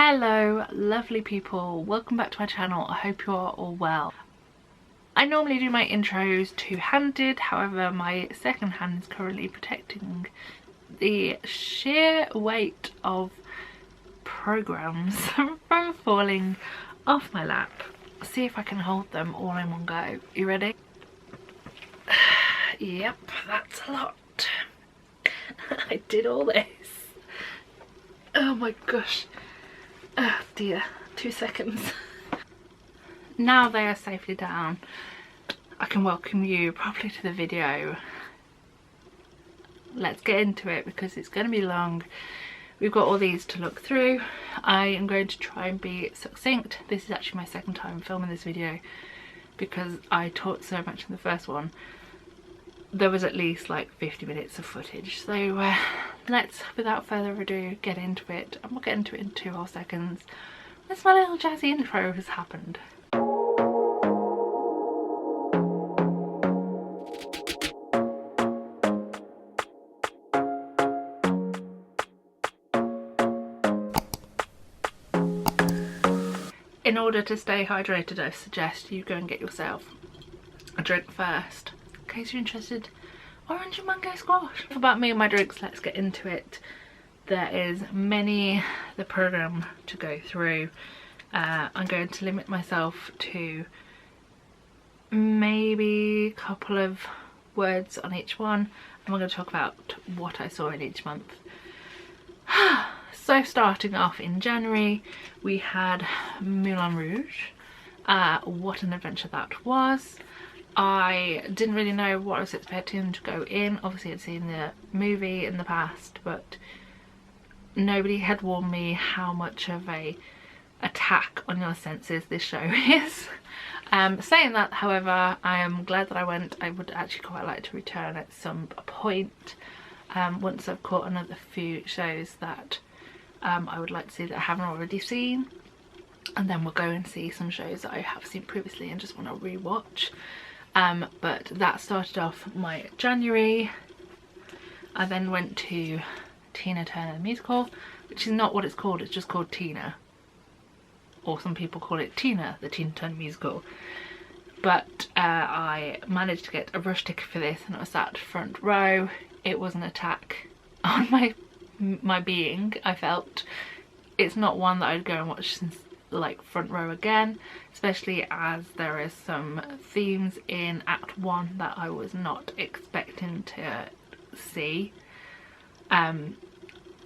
Hello lovely people, welcome back to my channel. I hope you are all well. I normally do my intros two-handed, however my second hand is currently protecting the sheer weight of programs from falling off my lap. See if I can hold them all in one go. You ready? Yep, that's a lot. I did all this. Oh my gosh. Oh dear, 2 seconds. Now they are safely down, I can welcome you properly to the video. Let's get into it because it's going to be long. We've got all these to look through. I am going to try and be succinct. This is actually my second time filming this video because I talked so much in the first one. There was at least like 50 minutes of footage, so let's, without further ado, get into it, and we'll get into it in 2 whole seconds. This my little jazzy intro has happened. In order to stay hydrated, I suggest you go and get yourself a drink first, in case you're interested. Orange and mango squash. About me and my drinks, let's get into it. There is the program to go through. I'm going to limit myself to maybe a couple of words on each one, and we're going to talk about what I saw in each month. So starting off in January, we had Moulin Rouge. What an adventure that was. I didn't really know what I was expecting to go in. Obviously I'd seen the movie in the past, but nobody had warned me how much of a attack on your senses this show is. Saying that, however, I am glad that I went. I would actually quite like to return at some point once I've caught another few shows that I would like to see that I haven't already seen, and then we'll go and see some shows that I have seen previously and just want to rewatch. But that started off my January. I then went to Tina Turner the Musical, which is not what it's called, it's just called Tina. Or some people call it Tina, the Tina Turner Musical. But I managed to get a rush ticket for this, and it was sat front row. It was an attack on my being, I felt. It's not one that I'd go and watch since like front row again, especially as there is some themes in Act 1 that I was not expecting to see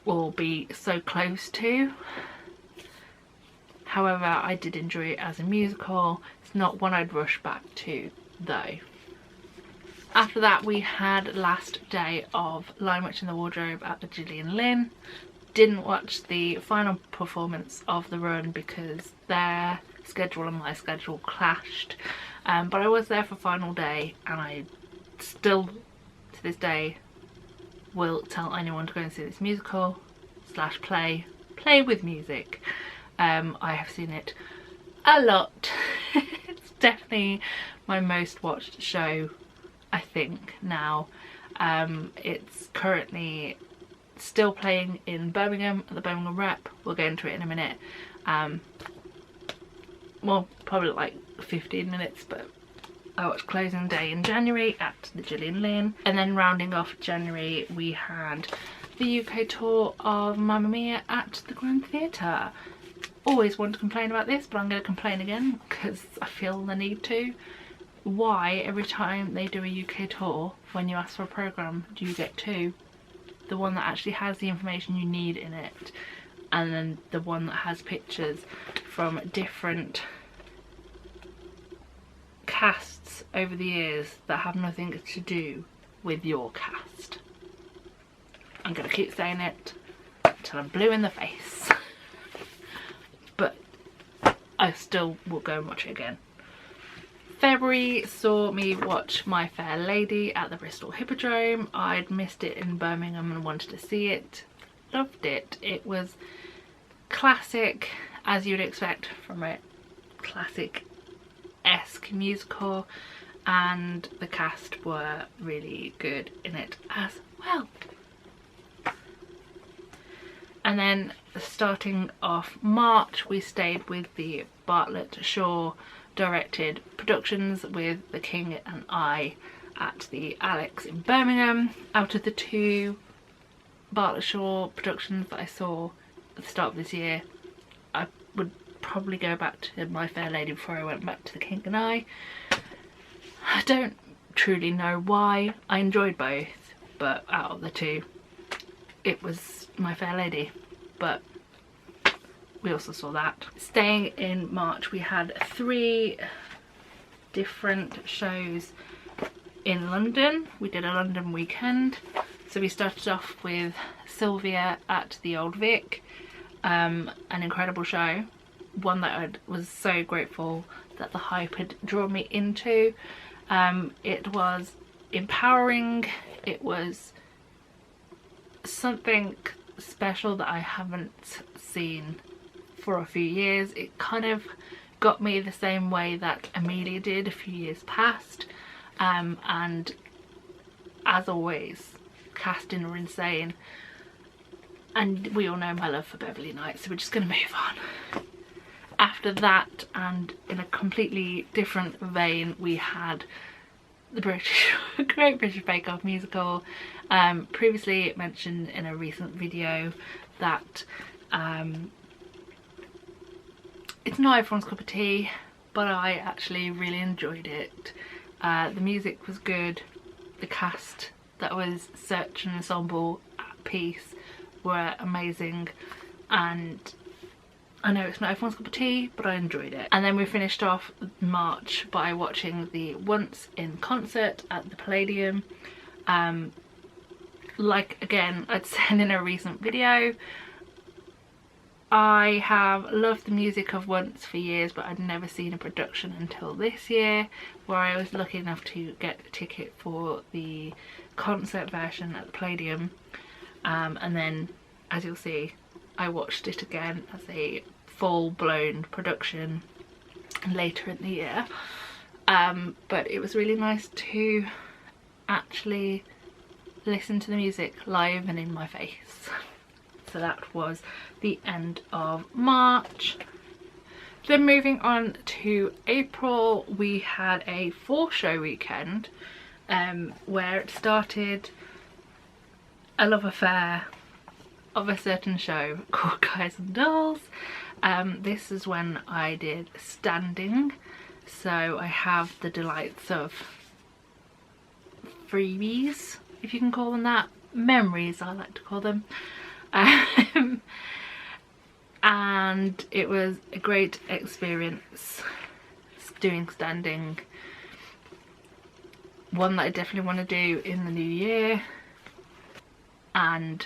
or be so close to. However, I did enjoy it as a musical. It's not one I'd rush back to though. After that we had last day of Lion Witch in the Wardrobe at the Gillian Lynn. Didn't watch the final performance of the run because their schedule and my schedule clashed, but I was there for final day, and I still to this day will tell anyone to go and see this musical / play with music. I have seen it a lot. It's definitely my most watched show, I think, now. It's currently still playing in Birmingham at the Birmingham Rep. We'll get into it in a minute. Well, probably like 15 minutes, but I watched closing day in January at the Gillian Lynn, and then rounding off January we had the UK tour of Mamma Mia at the Grand Theatre. Always want to complain about this, but I'm going to complain again because I feel the need to. Why every time they do a UK tour, when you ask for a programme, do you get 2? The one that actually has the information you need in it, and then the one that has pictures from different casts over the years that have nothing to do with your cast. I'm gonna keep saying it until I'm blue in the face. But I still will go and watch it again. February saw me watch My Fair Lady at the Bristol Hippodrome. I'd missed it in Birmingham and wanted to see it. Loved it. It was classic, as you'd expect from a classic-esque musical, and the cast were really good in it as well. And then starting off March, we stayed with the Bartlett Shaw directed productions with The King and I at the Alex in Birmingham. Out of the 2 Bartlett Shaw productions that I saw at the start of this year, I would probably go back to My Fair Lady before I went back to The King and I. I don't truly know why. I enjoyed both, but out of the 2 it was My Fair Lady, but we also saw that. Staying in March, we had 3 different shows in London. We did a London weekend. So we started off with Sylvia at the Old Vic, an incredible show, one that I was so grateful that the hype had drawn me into. It was empowering, it was something special that I haven't seen for a few years. It kind of got me the same way that Amelia did a few years past, and as always, casting were insane, and we all know my love for Beverly Knight, so we're just going to move on. After that, and in a completely different vein, we had the Great British Bake Off musical. Previously mentioned in a recent video that it's not everyone's cup of tea, but I actually really enjoyed it. The music was good, the cast that was such an ensemble piece were amazing, and I know it's not everyone's cup of tea, but I enjoyed it. And then we finished off March by watching the Once in concert at the Palladium. Like again, I'd said in a recent video, I have loved the music of Once for years, but I'd never seen a production until this year, where I was lucky enough to get a ticket for the concert version at the Palladium. And then, as you'll see, I watched it again as a full-blown production later in the year. But it was really nice to actually listen to the music live and in my face. So that was the end of March. Then moving on to April, we had a 4-show weekend where it started a love affair of a certain show called Guys and Dolls. This is when I did standing, so I have the delights of freebies, if you can call them that, memories I like to call them. And it was a great experience doing standing, one that I definitely want to do in the new year, and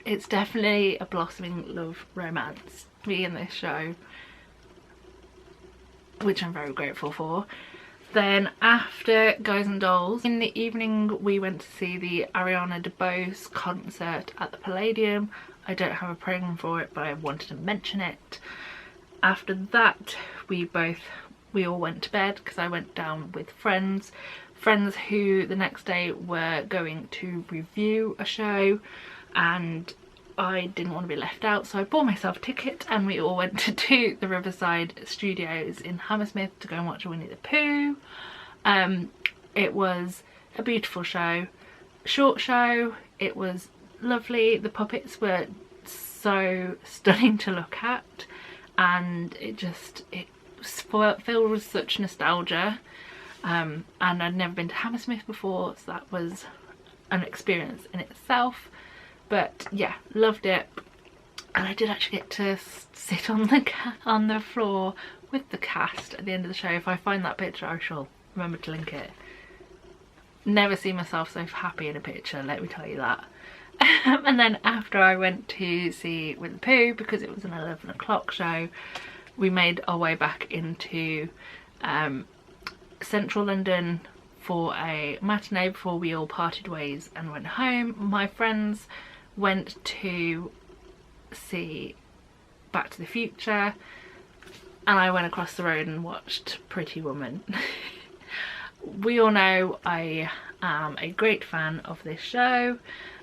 it's definitely a blossoming love romance, me and this show, which I'm very grateful for. Then after Guys and Dolls, in the evening we went to see the Ariana DeBose concert at the Palladium. I don't have a program for it, but I wanted to mention it. After that, we all went to bed because I went down with friends who the next day were going to review a show, and I didn't want to be left out, so I bought myself a ticket and we all went to the Riverside Studios in Hammersmith to go and watch Winnie the Pooh. It was a beautiful show, short show, it was lovely, the puppets were so stunning to look at, and it filled with such nostalgia, and I'd never been to Hammersmith before, so that was an experience in itself. But yeah, loved it, and I did actually get to sit on the floor with the cast at the end of the show. If I find that picture, I shall remember to link it. Never seen myself so happy in a picture, let me tell you that. And then after I went to see Winnie the Pooh, because it was an 11 o'clock show, we made our way back into central London for a matinee before we all parted ways and went home. My friends went to see Back to the Future, and I went across the road and watched Pretty Woman. We all know I am a great fan of this show.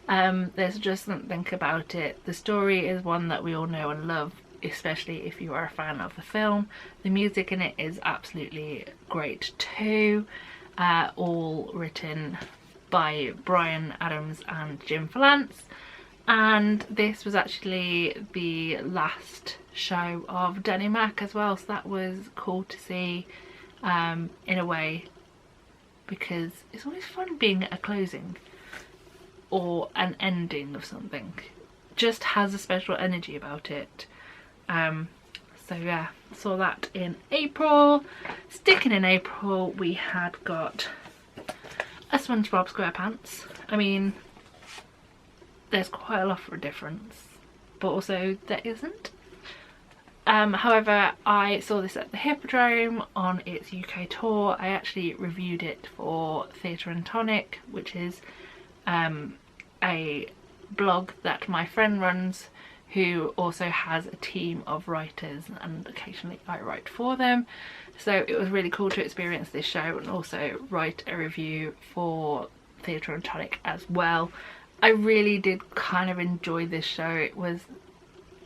There's just something about it. The story is one that we all know and love, especially if you are a fan of the film. The music in it is absolutely great too, all written by Bryan Adams and Jim Falance. And this was actually the last show of Danny Mac as well, so that was cool to see, in a way, because it's always fun being at a closing or an ending of something. Just has a special energy about it. So yeah, saw that in April. Sticking in April, we had got a SpongeBob SquarePants. I mean, there's quite a lot of a difference, but also there isn't. However, I saw this at the Hippodrome on its UK tour. I actually reviewed it for Theatre and Tonic, which is a blog that my friend runs, who also has a team of writers, and occasionally I write for them. So it was really cool to experience this show and also write a review for Theatre and Tonic as well. I really did kind of enjoy this show. It was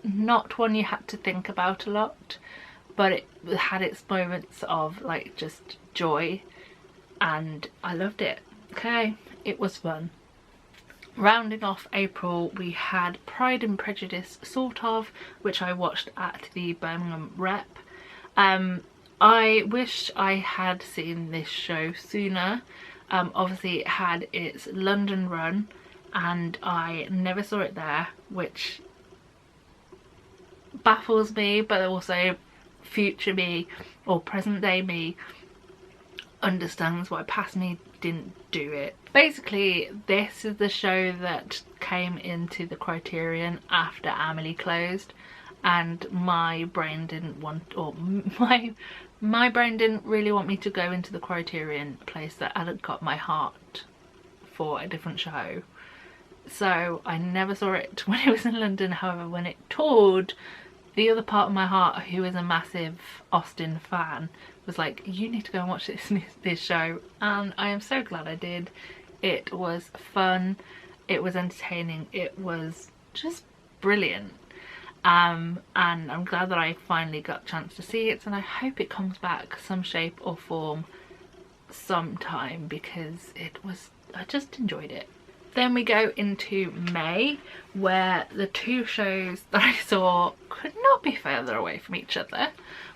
not one you had to think about a lot, but it had its moments of like just joy, and I loved it. Okay, it was fun. Rounding off April, we had Pride and Prejudice, sort of, which I watched at the Birmingham Rep. I wish I had seen this show sooner. Obviously it had its London run and I never saw it there, which baffles me, but also future me or present day me understands why past me didn't do it. Basically, this is the show that came into the Criterion after Amelie closed, and my brain didn't want, or my brain didn't really want me to go into the Criterion place that hadn't got my heart for a different show. So I never saw it when it was in London. However, when it toured, the other part of my heart, who is a massive Austen fan, was like, you need to go and watch this show, and I am so glad I did. It was fun, it was entertaining, it was just brilliant, and I'm glad that I finally got a chance to see it, and I hope it comes back some shape or form sometime, because I just enjoyed it. Then we go into May, where the two shows that I saw could not be further away from each other.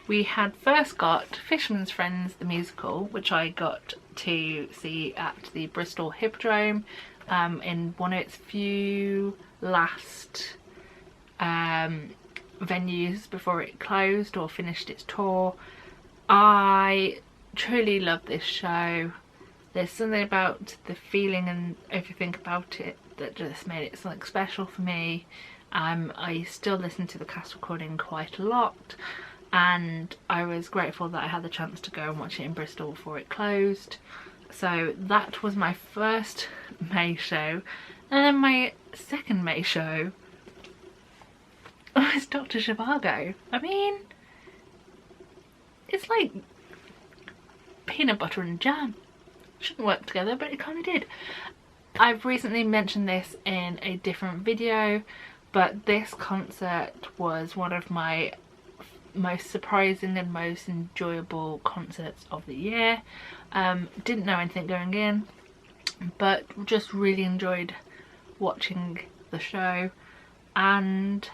We had first got Fisherman's Friends the musical, which I got to see at the Bristol Hippodrome in one of its few last venues before it closed or finished its tour. I truly love this show. There's something about the feeling and everything about it that just made it something special for me. I still listen to the cast recording quite a lot, and I was grateful that I had the chance to go and watch it in Bristol before it closed. So that was my first May show, and then my second May show was Dr. Zhivago. I mean, it's like peanut butter and jam. Shouldn't work together, but it kind of did. I've recently mentioned this in a different video, but this concert was one of my most surprising and most enjoyable concerts of the year. Didn't know anything going in, but just really enjoyed watching the show, and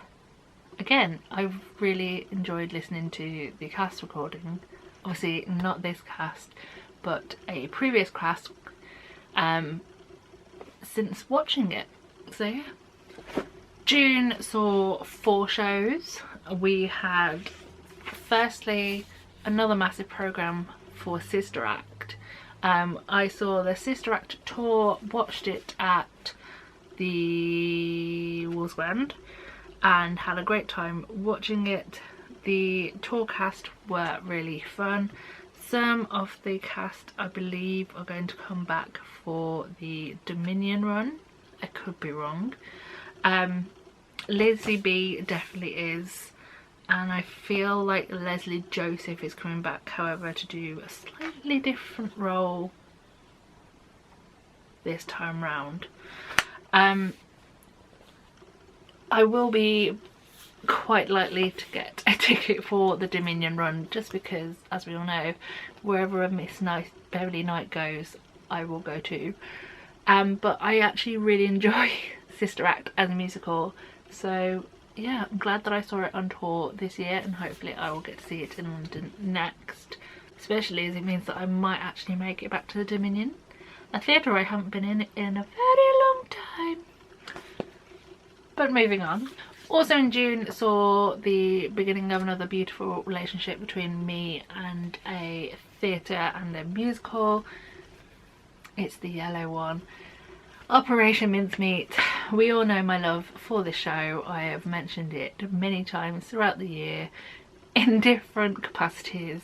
again, I've really enjoyed listening to the cast recording. Obviously not this cast, but a previous cast, since watching it. So yeah. June saw 4 shows. We had firstly another massive programme for Sister Act. I saw the Sister Act tour, watched it at the Wolfsband and had a great time watching it. The tour cast were really fun. Some of the cast, I believe, are going to come back for the Dominion run. I could be wrong. Lizzie B definitely is, and I feel like Leslie Joseph is coming back, however, to do a slightly different role this time round. I will be quite likely to get a ticket for the Dominion run, just because, as we all know, wherever a Miss Beverly Knight goes, I will go to. But I actually really enjoy Sister Act as a musical, so yeah, I'm glad that I saw it on tour this year, and hopefully I will get to see it in London next, especially as it means that I might actually make it back to the Dominion, a theatre I haven't been in a very long time. But moving on. Also in June saw the beginning of another beautiful relationship between me and a theatre and a musical. It's the yellow one. Operation Mincemeat. We all know my love for the show. I have mentioned it many times throughout the year in different capacities.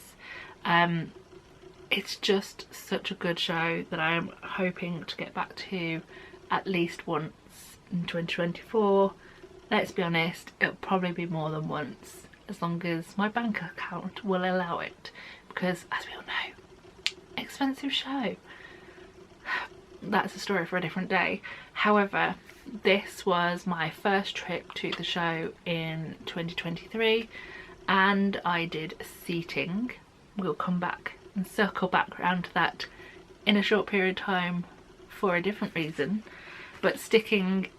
It's just such a good show that I am hoping to get back to at least once in 2024. Let's be honest, it'll probably be more than once, as long as my bank account will allow it, because as we all know, expensive show. That's a story for a different day. However, this was my first trip to the show in 2023 and I did seating. We'll come back and circle back around to that in a short period of time for a different reason, but sticking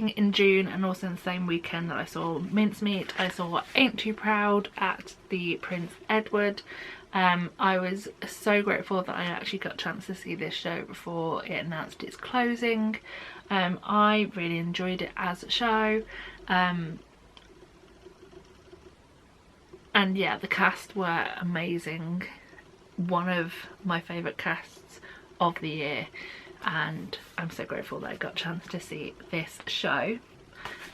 in June, and also in the same weekend that I saw Mincemeat, I saw Ain't Too Proud at the Prince Edward. I was so grateful that I actually got a chance to see this show before it announced its closing. I really enjoyed it as a show. And yeah, the cast were amazing. One of my favourite casts of the year. And I'm so grateful that I got a chance to see this show.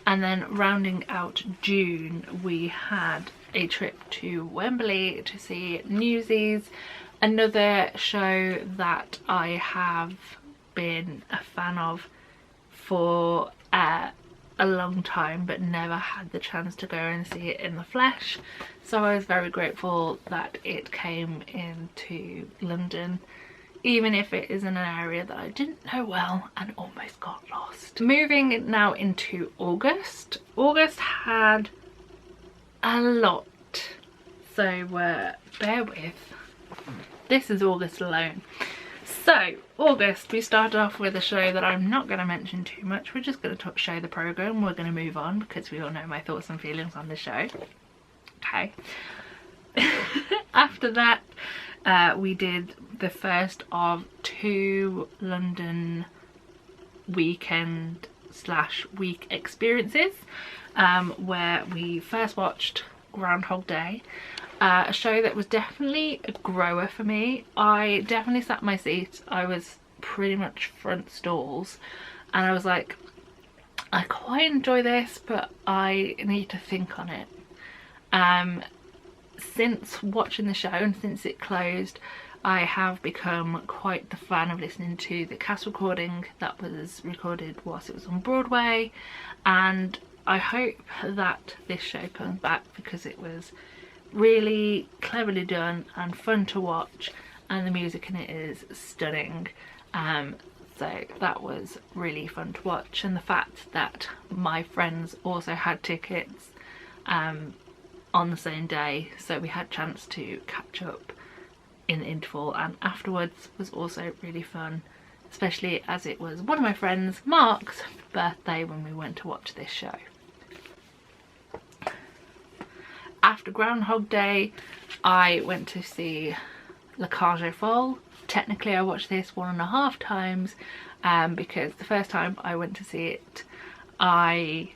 And then rounding out June, we had a trip to Wembley to see Newsies, another show that I have been a fan of for a long time, but never had the chance to go and see it in the flesh. So I was very grateful that it came into London, even if it is in an area that I didn't know well and almost got lost. Moving now into August. August had a lot, so bear with. This is August alone. So August, we started off with a show that I'm not going to mention too much. We're just going to show the programme. We're going to move on because we all know my thoughts and feelings on the show. Okay. After that, we did the first of 2 London weekend / week experiences, where we first watched Groundhog Day, a show that was definitely a grower for me. I definitely sat in my seat. I was pretty much front stalls and I was like, I quite enjoy this, but I need to think on it. Since watching the show and since it closed, I have become quite the fan of listening to the cast recording that was recorded whilst it was on Broadway, and I hope that this show comes back because it was really cleverly done and fun to watch, and the music in it is stunning. So that was really fun to watch, and the fact that my friends also had tickets on the same day, so we had a chance to catch up in the interval and afterwards, was also really fun, especially as it was one of my friends, Mark's, birthday when we went to watch this show. After Groundhog Day, I went to see La Cage aux Folles. Technically I watched this 1.5 times because the first time I went to see it, I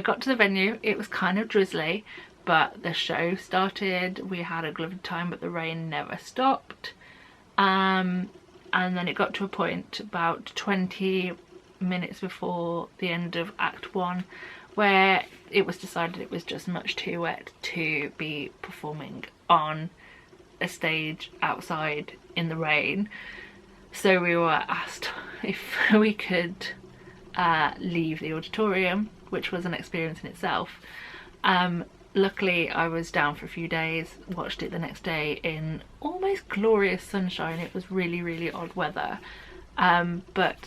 got to the venue, it was kind of drizzly, but the show started, we had a lovely time, but the rain never stopped. And then it got to a point about 20 minutes before the end of Act 1 where it was decided it was just much too wet to be performing on a stage outside in the rain. So we were asked if we could leave the auditorium, which was an experience in itself. luckily I was down for a few days, watched it the next day in almost glorious sunshine. It was really, really odd weather, but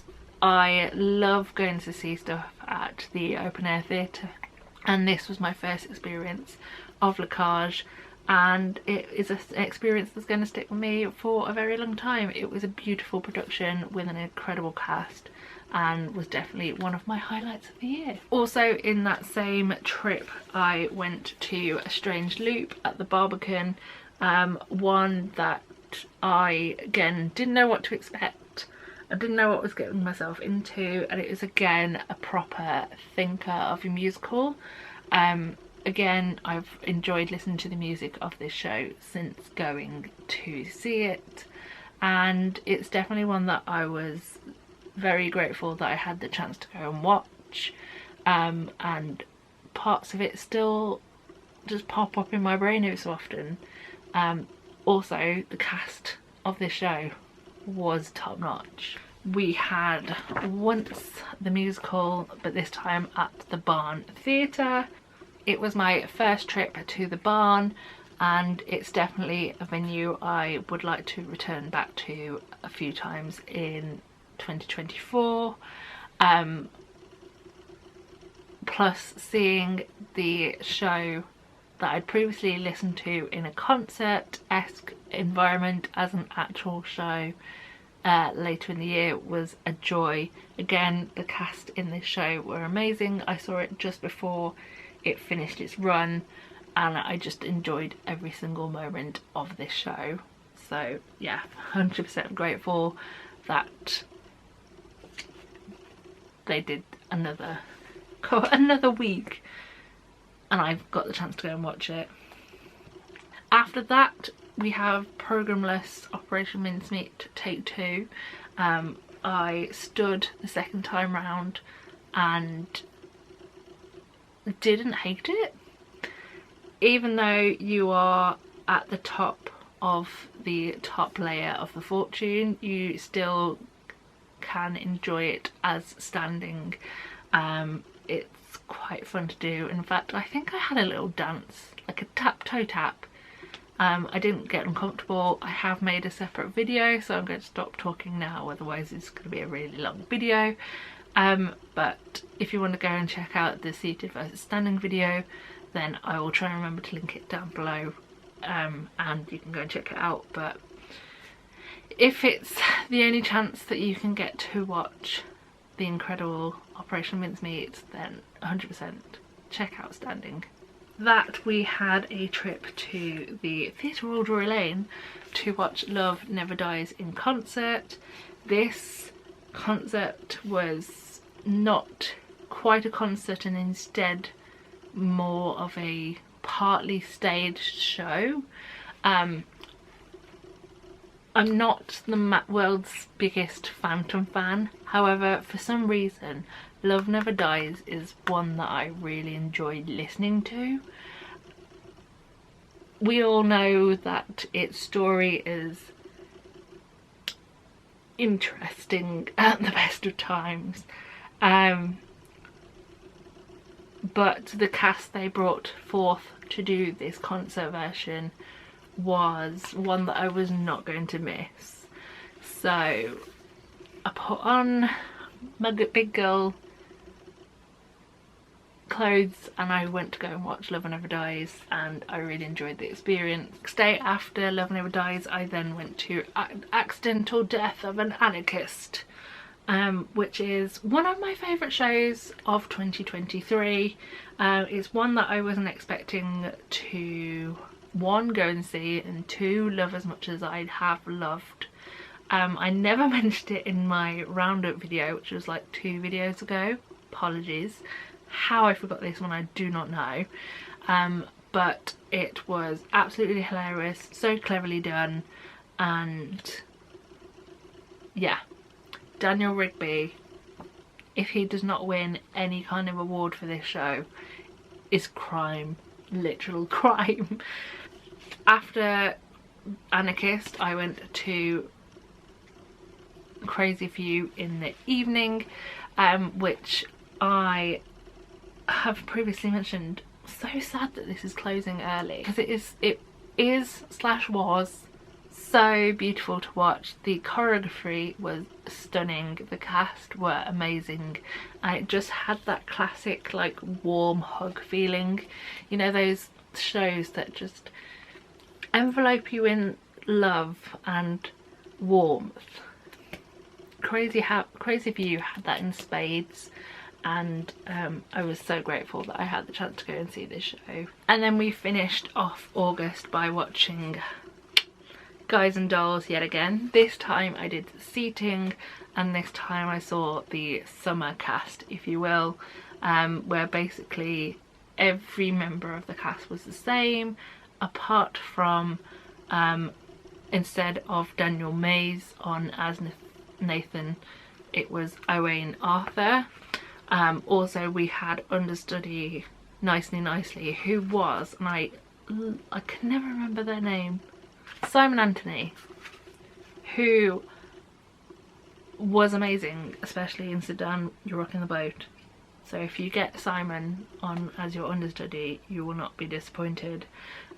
I love going to see stuff at the open air theatre, and this was my first experience of La Cage, and it is an experience that's going to stick with me for a very long time. It was a beautiful production with an incredible cast and was definitely one of my highlights of the year. Also in that same trip I went to A Strange Loop at the Barbican, one that I again didn't know what to expect. I didn't know what I was getting myself into, and it is again a proper thinker of a musical. Again, I've enjoyed listening to the music of this show since going to see it, and it's definitely one that I was very grateful that I had the chance to go and watch, and parts of it still just pop up in my brain every so often. Also, the cast of this show was top notch. We had Once the musical, but this time at the Barn Theatre. It was my first trip to the Barn, and it's definitely a venue I would like to return back to a few times in 2024. Plus seeing the show that I'd previously listened to in a concert-esque environment as an actual show later in the year was a joy. Again, the cast in this show were amazing. I saw it just before it finished its run, and I just enjoyed every single moment of this show. So yeah, 100% grateful that they did another week and I've got the chance to go and watch it. After that we have Programmeless Operation Mincemeat Take 2. I stood the second time round and didn't hate it. Even though you are at the top of the top layer of the fortune, you still can enjoy it as standing. It's quite fun to do. In fact, I think I had a little dance, like a tap-toe tap. I didn't get uncomfortable. I have made a separate video, so I'm going to stop talking now, otherwise it's going to be a really long video. But if you want to go and check out the seated versus standing video, then I will try and remember to link it down below, and you can go and check it out. But if it's the only chance that you can get to watch the incredible Operation Mincemeat, then 100% check out standing. That we had a trip to the Theatre Royal Drury Lane to watch Love Never Dies in concert. This concert was not quite a concert, and instead more of a partly staged show. I'm not the world's biggest Phantom fan, however for some reason Love Never Dies is one that I really enjoyed listening to. We all know that its story is interesting at the best of times, but the cast they brought forth to do this concert version was one that I was not going to miss. So I put on my big girl clothes and I went to go and watch Love Never Dies, and I really enjoyed the experience. Next day after Love Never Dies, I then went to Accidental Death of an Anarchist, which is one of my favourite shows of 2023. It's one that I wasn't expecting to, one, go and see, and two, love as much as I have loved. I never mentioned it in my roundup video, which was like 2 videos ago. Apologies. How I forgot this one, I do not know. But it was absolutely hilarious, so cleverly done, and yeah, Daniel Rigby, if he does not win any kind of award for this show, is crime, literal crime. After Anarchist, I went to Crazy for You in the evening, which I have previously mentioned so sad that this is closing early, because it is / was so beautiful to watch. The choreography was stunning, the cast were amazing, and it just had that classic like warm hug feeling, you know, those shows that just envelope you in love and warmth. Crazy View had that in spades, and I was so grateful that I had the chance to go and see this show. And then we finished off August by watching Guys and Dolls yet again. This time I did seating, and this time I saw the summer cast, if you will, where basically every member of the cast was the same, apart from instead of Daniel Mays on as Nathan, it was Owain Arthur. Also we had understudy Nicely, who was, and I can never remember their name, Simon Anthony, who was amazing, especially in Sit Down, You're Rocking the Boat. So if you get Simon on as your understudy, you will not be disappointed.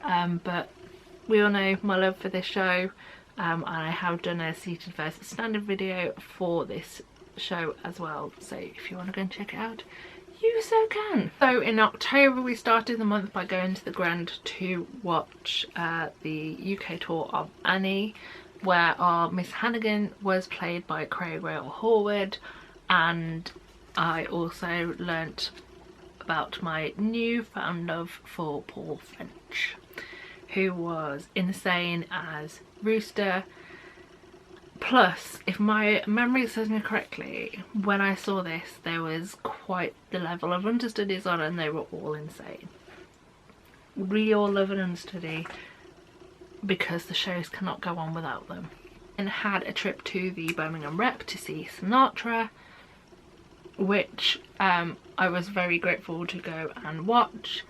But we all know my love for this show, and I have done a seated versus standard video for this show as well, so if you want to go and check it out, you so can. So in October we started the month by going to the Grand to watch the UK tour of Annie, where our Miss Hannigan was played by Craig Rail Horwood, and I also learnt about my newfound love for Paul French, who was insane as Rooster. Plus, if my memory serves me correctly, when I saw this there was quite the level of understudies on, and they were all insane. We all love an understudy because the shows cannot go on without them. And had a trip to the Birmingham Rep to see Sinatra, which I was very grateful to go and watch.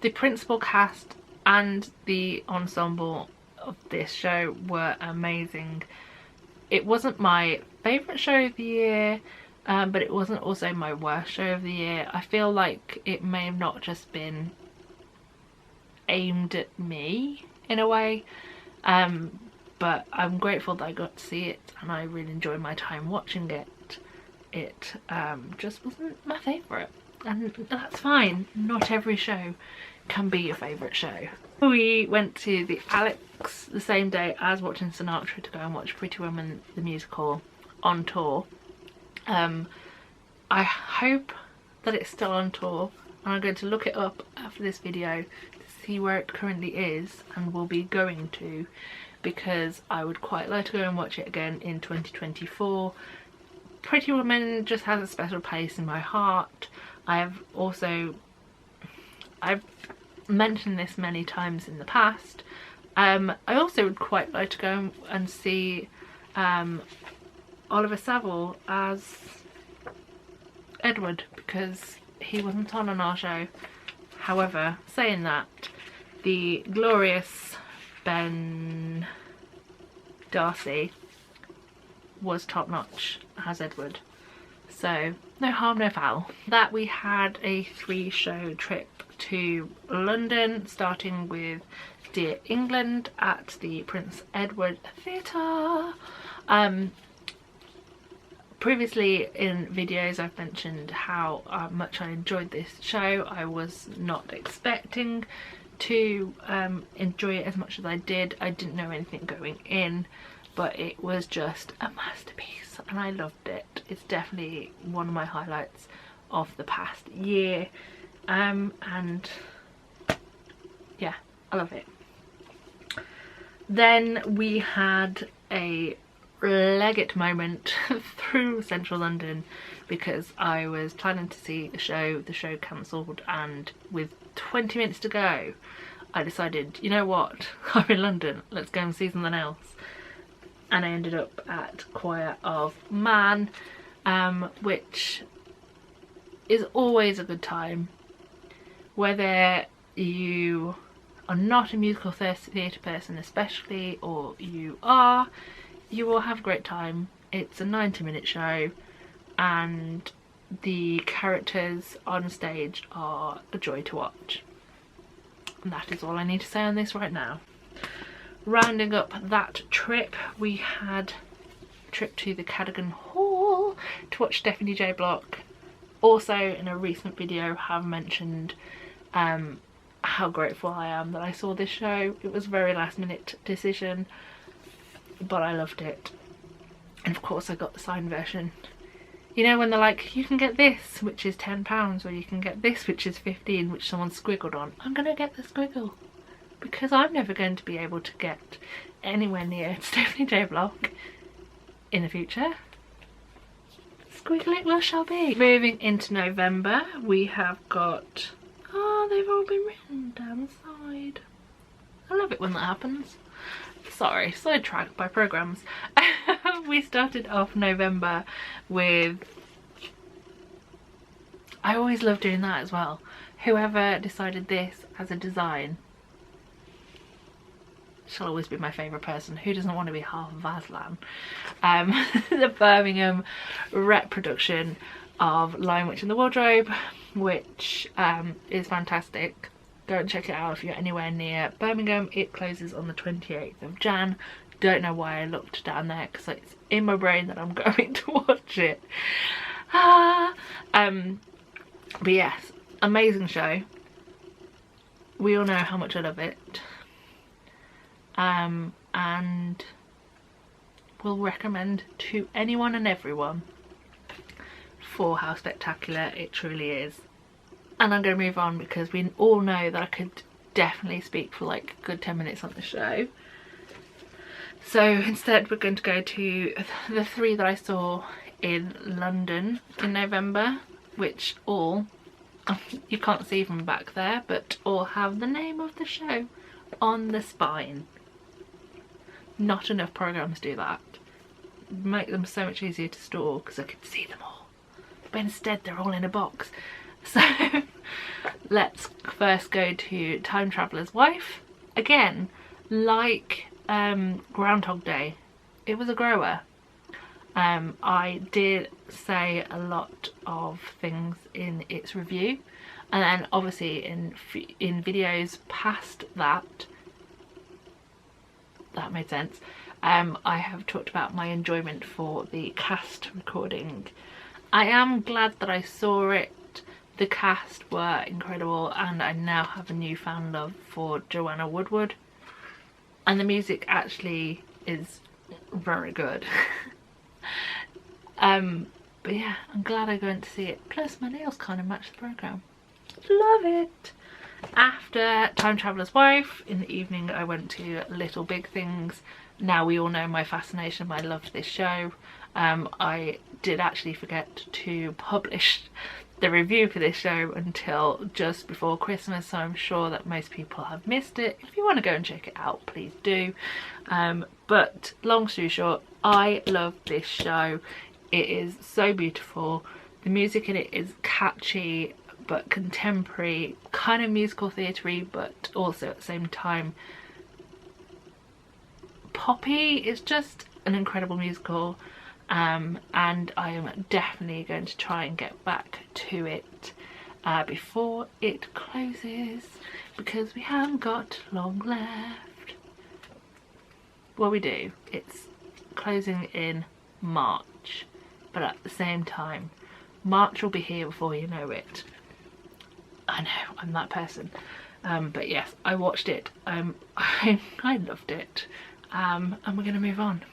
The principal cast and the ensemble of this show were amazing. It wasn't my favourite show of the year, but it wasn't also my worst show of the year. I feel like it may have not just been aimed at me in a way, but I'm grateful that I got to see it, and I really enjoyed my time watching it. It just wasn't my favourite, and that's fine. Not every show can be your favourite show. We went to the Alex the same day as watching Sinatra to go and watch Pretty Woman the musical on tour. I hope that it's still on tour, and I'm going to look it up after this video to see where it currently is and will be going to, because I would quite like to go and watch it again in 2024. Pretty Woman just has a special place in my heart. I've mentioned this many times in the past. I also would quite like to go and see Oliver Saville as Edward, because he wasn't on our show. However, saying that, the glorious Ben Darcy was top notch as Edward, so no harm no foul. That we had a 3-show trip to London, starting with Dear England at the Prince Edward Theatre. Previously in videos I've mentioned how much I enjoyed this show. I was not expecting to enjoy it as much as I did. I didn't know anything going in, but it was just a masterpiece and I loved it. It's definitely one of my highlights of the past year, and yeah, I love it. Then we had a leg it moment through central London because I was planning to see the show cancelled, and with 20 minutes to go I decided, you know what, I'm in London, let's go and see something else. And I ended up at Choir of Man, which is always a good time. Whether you are not a musical theatre person especially, or you are, you will have a great time. It's a 90-minute show and the characters on stage are a joy to watch. And that is all I need to say on this right now. Rounding up that trip, we had a trip to the Cadogan Hall to watch Stephanie J. Block. Also, in a recent video, have mentioned how grateful I am that I saw this show. It was a very last minute decision, but I loved it. And of course I got the signed version. You know when they're like, you can get this, which is £10, or you can get this, which is 15, which someone squiggled on. I'm gonna get the squiggle, because I'm never going to be able to get anywhere near Stephanie J. Block in the future. Squiggle it will shall be. Moving into November, we have got, oh, they've all been written down the side. I love it when that happens. Sorry, sidetracked by programs. We started off November with, I always love doing that as well, whoever decided this as a design shall always be my favourite person. Who doesn't want to be half of Aslan? The Birmingham reproduction of Lion Witch in the Wardrobe, which is fantastic. Go and check it out if you're anywhere near Birmingham. It closes on the 28th of Jan. Don't know why I looked down there, because it's in my brain that I'm going to watch it. But yes, amazing show. We all know how much I love it. And will recommend to anyone and everyone for how spectacular it truly is. And I'm going to move on because we all know that I could definitely speak for like a good 10 minutes on the show. So instead we're going to go to the 3 that I saw in London in November, which all, you can't see from back there, but all have the name of the show on the spine. Not enough programs do that. Make them so much easier to store because I could see them all. But instead they're all in a box. So let's first go to Time Traveller's Wife. Again, like Groundhog Day, it was a grower. I did say a lot of things in its review, and then obviously in videos past that made sense. I have talked about my enjoyment for the cast recording. I am glad that I saw it. The cast were incredible, and I now have a newfound love for Joanna Woodward, and the music actually is very good. But yeah, I'm glad I went to see it. Plus my nails kind of match the programme. Love it. After Time Traveller's Wife, in the evening I went to Little Big Things. Now we all know my fascination. I loved this show. I did actually forget to publish the review for this show until just before Christmas, so I'm sure that most people have missed it. If you want to go and check it out, please do. But long story short, I love this show. It is so beautiful. The music in it is catchy but contemporary, kind of musical theatre-y, but also at the same time poppy. It's just an incredible musical. And I am definitely going to try and get back to it before it closes, because we haven't got long left. Well, we do. It's closing in March, but at the same time, March will be here before you know it. I know, I'm that person. But yes, I watched it. I loved it. And we're going to move on.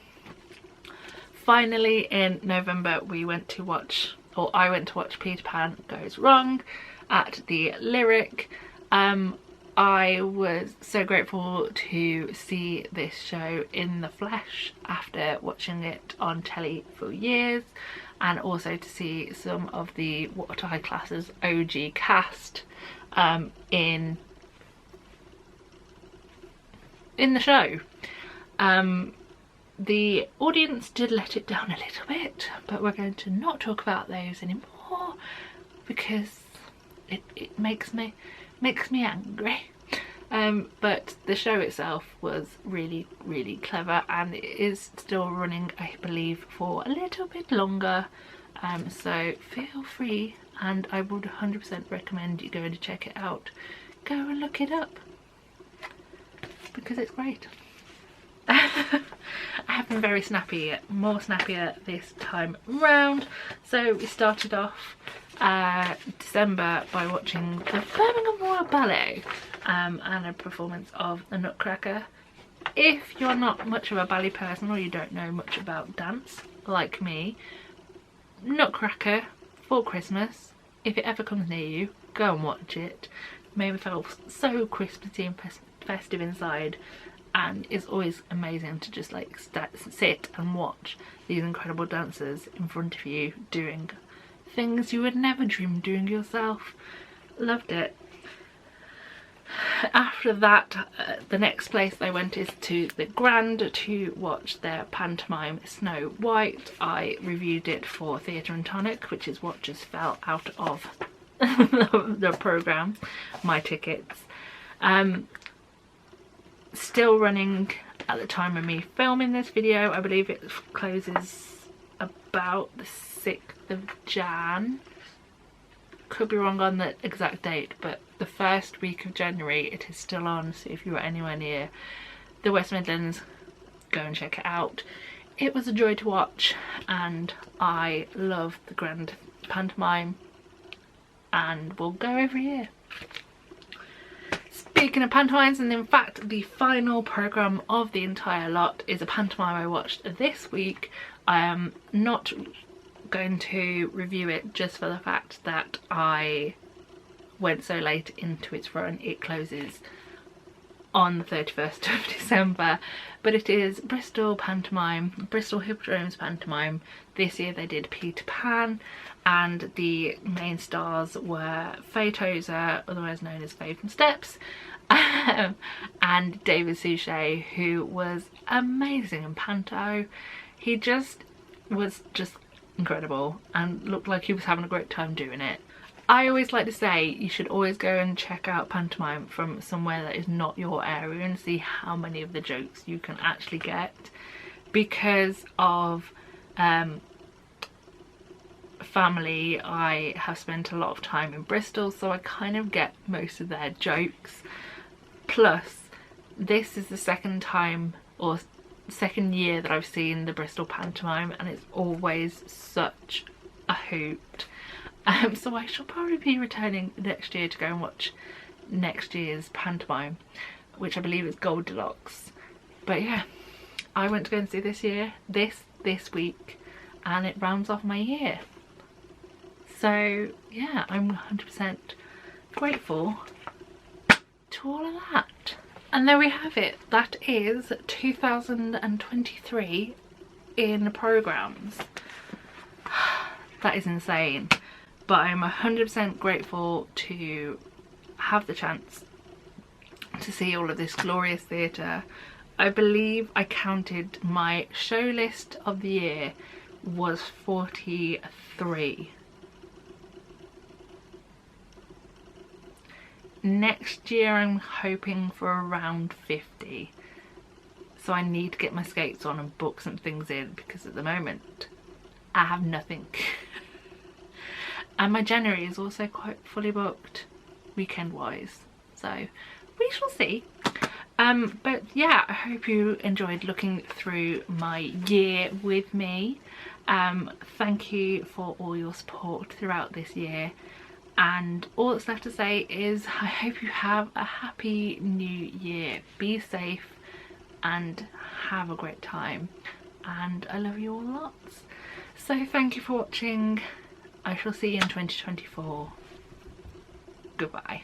Finally, in November, we went to watch, or I went to watch Peter Pan Goes Wrong at the Lyric. I was so grateful to see this show in the flesh after watching it on telly for years, and also to see some of the what I class as OG cast in the show. The audience did let it down a little bit, but we're going to not talk about those anymore because it makes me angry. But the show itself was really, really clever, and it is still running, I believe, for a little bit longer. So feel free, and I would 100% recommend you go and check it out. Go and look it up because it's great. I have been very snappy, more snappier this time round. So we started off December by watching the Birmingham Royal Ballet and a performance of The Nutcracker. If you're not much of a ballet person, or you don't know much about dance like me, Nutcracker for Christmas, if it ever comes near you, go and watch it. Made me feel so Christmassy and festive inside, and it's always amazing to just like sit and watch these incredible dancers in front of you doing things you would never dream doing yourself. Loved it. After that, the next place I went is to the Grand to watch their pantomime Snow White. I reviewed it for Theatre and Tonic, which is what just fell out of the programme, my tickets. Still running at the time of me filming this video. I believe it closes about the 6th of Jan. Could be wrong on the exact date, but the first week of January it is still on, so if you are anywhere near the West Midlands, go and check it out. It was a joy to watch, and I love the Grand pantomime, and we'll go every year. Speaking of pantomimes, and in fact the final programme of the entire lot is a pantomime I watched this week. I am not going to review it just for the fact that I went so late into its run. It closes on the 31st of December, but it is Bristol pantomime, Bristol Hippodrome's pantomime. This year they did Peter Pan, and the main stars were Faye Tozer, otherwise known as Faye from Steps, and David Suchet, who was amazing in panto. He was just incredible and looked like he was having a great time doing it. I always like to say you should always go and check out pantomime from somewhere that is not your area and see how many of the jokes you can actually get. Because of family, I have spent a lot of time in Bristol, so I kind of get most of their jokes. Plus, this is the second time or second year that I've seen the Bristol pantomime, and it's always such a hoot. So I shall probably be returning next year to go and watch next year's pantomime, which I believe is Goldilocks. But yeah, I went to go and see this week, and it rounds off my year. So yeah, I'm 100% grateful to all of that. And there we have it. That is 2023 in programmes. That is insane. But I'm 100% grateful to have the chance to see all of this glorious theatre. I believe I counted my show list of the year was 43. Next year I'm hoping for around 50. So I need to get my skates on and book some things in, because at the moment I have nothing. And my January is also quite fully booked weekend wise, so we shall see. But yeah, I hope you enjoyed looking through my year with me. Thank you for all your support throughout this year, and all that's left to say is I hope you have a happy new year. Be safe and have a great time, and I love you all lots. So thank you for watching. I shall see you in 2024. Goodbye.